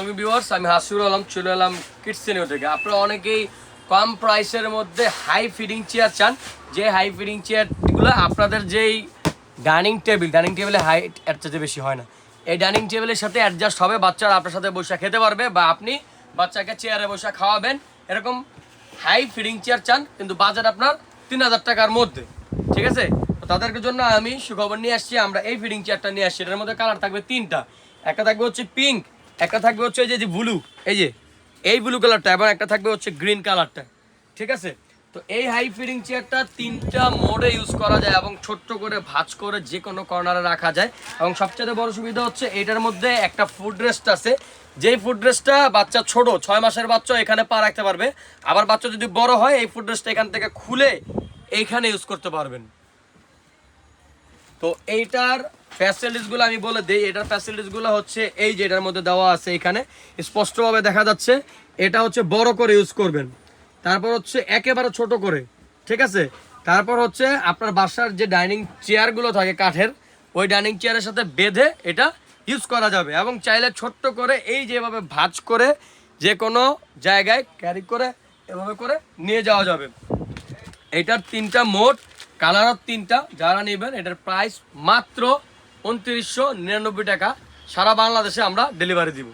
আমি ভিউয়ার্স, আমি হাসিবুল আলম চলে এলাম কিডসেনিও থেকে। আপনারা অনেকেই কম প্রাইসের মধ্যে হাই ফিডিং চেয়ার চান, যে হাই ফিডিং চেয়ারগুলো আপনাদের যেই ডাইনিং টেবিলে হাইট এর চেয়ে বেশি হয় না, এই ডাইনিং টেবিলের সাথে অ্যাডজাস্ট হবে, বাচ্চারা আপনার সাথে বসে খেতে পারবে বা আপনি বাচ্চাকে চেয়ারে বসে খাওয়াবেন, এরকম হাই ফিডিং চেয়ার চান, কিন্তু বাজেট আপনার 3000 টাকার মধ্যে। ঠিক আছে, তো তাদেরকে জন্য আমি সুখবর নিয়ে আসছি। আমরা এই ফিডিং চেয়ারটা নিয়ে আসছি। এটার মধ্যে কালার থাকবে 3টা। একটা থাকবে হচ্ছে পিঙ্ক, একটা থাকবে হচ্ছে এই যে ব্লু, এই ব্লু কালারটা, এবং একটা থাকবে হচ্ছে গ্রিন কালারটা। ঠিক আছে, তো এই হাই ফিডিং চেয়ারটা 3টা মোডে ইউজ করা যায় এবং ছোট্ট করে ভাঁজ করে যে কোনো কর্নারে রাখা যায়। এবং সবচেয়ে বড় সুবিধা হচ্ছে এটার মধ্যে একটা ফুড রেস্ট আছে, যেই ফুড রেস্টটা বাচ্চা ছোট 6 মাসের বাচ্চা এখানে পা রাখতে পারবে। আবার বাচ্চা যদি বড় হয় এই ফুড রেস্টটা এখান থেকে খুলে এইখানে ইউজ করতে পারবেন। তো এইটার ফ্যাসিলিটিসগুলো আমি বলে দিই। এটার ফ্যাসিলিটিসগুলো হচ্ছে এই যে এটার মধ্যে দেওয়া আছে, এখানে স্পষ্টভাবে দেখা যাচ্ছে। এটা হচ্ছে বড় করে ইউজ করবেন, তারপর হচ্ছে একেবারে ছোট করে। ঠিক আছে, তারপর হচ্ছে আপনার বাসার যে ডাইনিং চেয়ারগুলো থাকে কাঠের, ওই ডাইনিং চেয়ারের সাথে বেঁধে এটা ইউজ করা যাবে। এবং চাইলে ছোট্ট করে এই যেভাবে ভাঁজ করে যে কোনো জায়গায় ক্যারি করে এভাবে করে নিয়ে যাওয়া যাবে। এটার 3টা মোড, কালারও 3টা। যারা নেবেন এটার প্রাইস মাত্র 2999 টাকা। সারা বাংলাদেশে আমরা ডেলিভারি দিব।